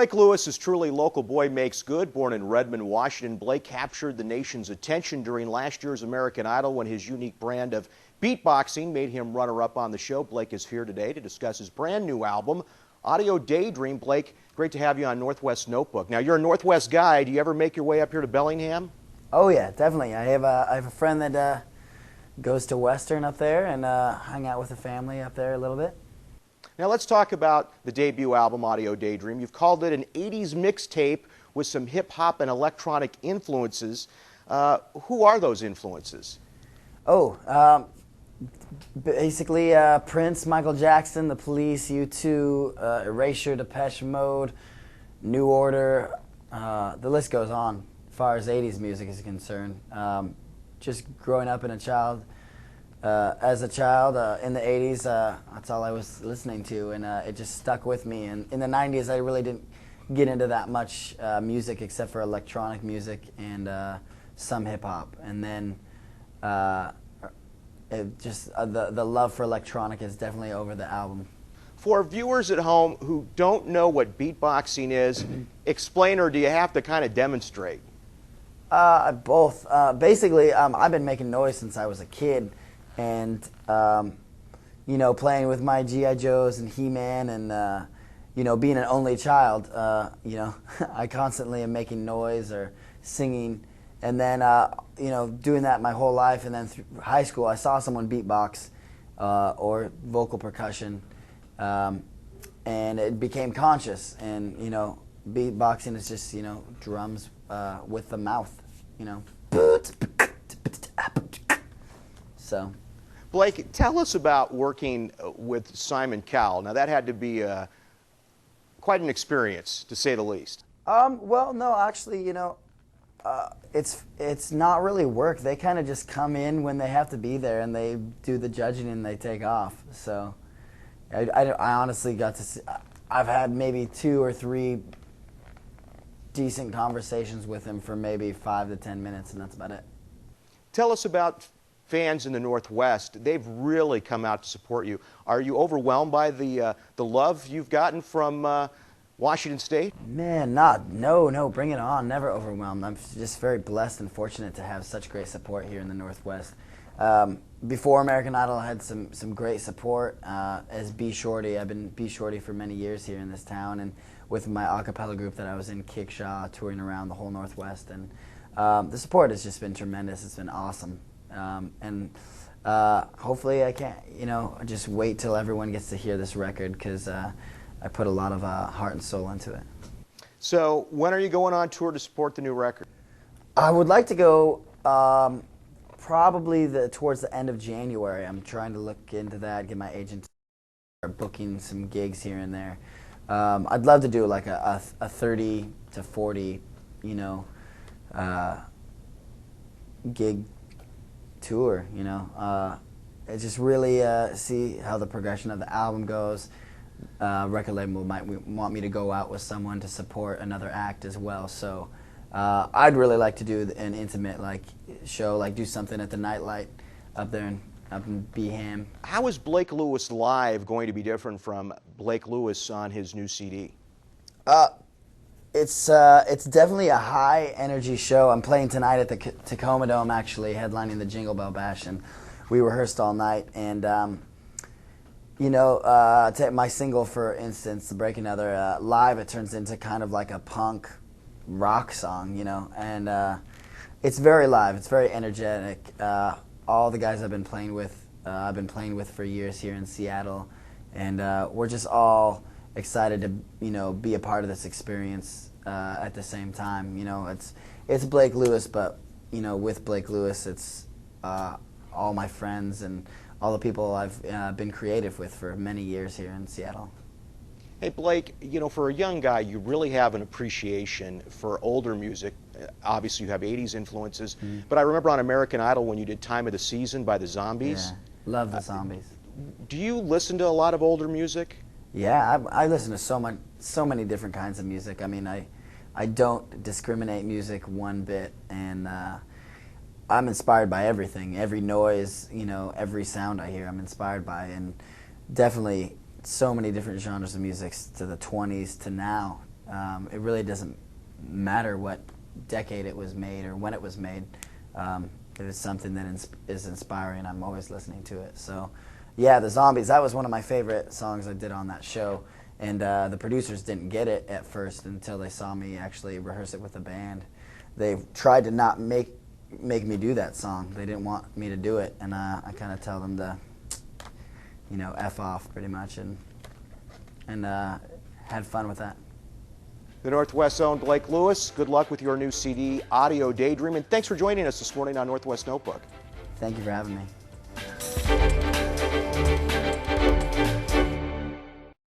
Blake Lewis is truly local boy makes good. Born in Redmond, Washington, Blake captured the nation's attention during last year's American Idol when his unique brand of beatboxing made him runner-up on the show. Blake is here today to discuss his brand new album, Audio Daydream. Blake, great to have you on Northwest Notebook. Now, you're a Northwest guy. Do you ever make your way up here to Bellingham? Oh yeah, definitely. I have a friend that goes to Western up there and hang out with the family up there a little bit. Now let's talk about the debut album, Audio Daydream. You've called it an 80s mixtape with some hip-hop and electronic influences. Who are those influences? Basically Prince, Michael Jackson, The Police, U2, Erasure, Depeche Mode, New Order. The list goes on as far as 80s music is concerned. Just growing up as a child in the 80s, that's all I was listening to, and it just stuck with me. And in the 90s, I really didn't get into that much music except for electronic music and some hip-hop. And then the love for electronic is definitely over the album. For viewers at home who don't know what beatboxing is, explain, or do you have to kind of demonstrate? Both. Basically, I've been making noise since I was a kid. And, you know, playing with my G.I. Joes and He-Man and, you know, being an only child, you know, I constantly am making noise or singing. And then, you know, doing that my whole life. And then through high school, I saw someone beatbox or vocal percussion, and it became conscious. And, you know, beatboxing is just, you know, drums with the mouth, you know. So, Blake, tell us about working with Simon Cowell. Now, that had to be quite an experience, to say the least. Well, no, actually, you know, it's not really work. They kind of just come in when they have to be there, and they do the judging, and they take off. So, I honestly got to see, I've had maybe 2 or 3 decent conversations with him for maybe 5 to 10 minutes, and that's about it. Tell us about fans in the Northwest. They've really come out to support you. Are you overwhelmed by the love you've gotten from Washington State? Man, no, bring it on. Never overwhelmed. I'm just very blessed and fortunate to have such great support here in the Northwest. Before American Idol, I had some great support as B Shorty. I've been B Shorty for many years here in this town, and with my a cappella group that I was in, Kickshaw, touring around the whole Northwest. And the support has just been tremendous. It's been awesome. And hopefully I can't, you know, just wait till everyone gets to hear this record, because I put a lot of heart and soul into it. So when are you going on tour to support the new record? I would like to go probably towards the end of January. I'm trying to look into that, get my agent to start booking some gigs here and there. I'd love to do like a 30 to 40, you know, gig tour, you know. I just really see how the progression of the album goes. Record label might want me to go out with someone to support another act as well. So I'd really like to do an intimate show, do something at the Nightlight up in Bellingham. How is Blake Lewis live going to be different from Blake Lewis on his new CD? It's definitely a high energy show. I'm playing tonight at the Tacoma Dome, actually, headlining the Jingle Bell Bash, and we rehearsed all night. And you know, take my single for instance, "To Break Another," live it turns into kind of like a punk rock song, you know, and it's very live. It's very energetic. All the guys I've been playing with for years here in Seattle, and we're just all excited to, you know, be a part of this experience at the same time. You know, it's Blake Lewis, but, you know, with Blake Lewis, it's all my friends and all the people I've been creative with for many years here in Seattle. Hey Blake, you know, for a young guy, you really have an appreciation for older music. Obviously, you have 80s influences, but I remember on American Idol when you did "Time of the Season" by the Zombies. Yeah, love the Zombies. Do you listen to a lot of older music? Yeah, I listen to so many different kinds of music. I mean, I don't discriminate music one bit, and I'm inspired by everything, every noise, you know, every sound I hear I'm inspired by, and definitely so many different genres of music, to the 20s to now, It really doesn't matter what decade it was made or when it was made. If it's something that is inspiring, I'm always listening to it. So, yeah, The Zombies, that was one of my favorite songs I did on that show. And the producers didn't get it at first until they saw me actually rehearse it with the band. They tried to not make me do that song. They didn't want me to do it, and I kind of tell them to, F off pretty much, and had fun with that. The Northwest's own Blake Lewis, good luck with your new CD, Audio Daydream, and thanks for joining us this morning on Northwest Notebook. Thank you for having me.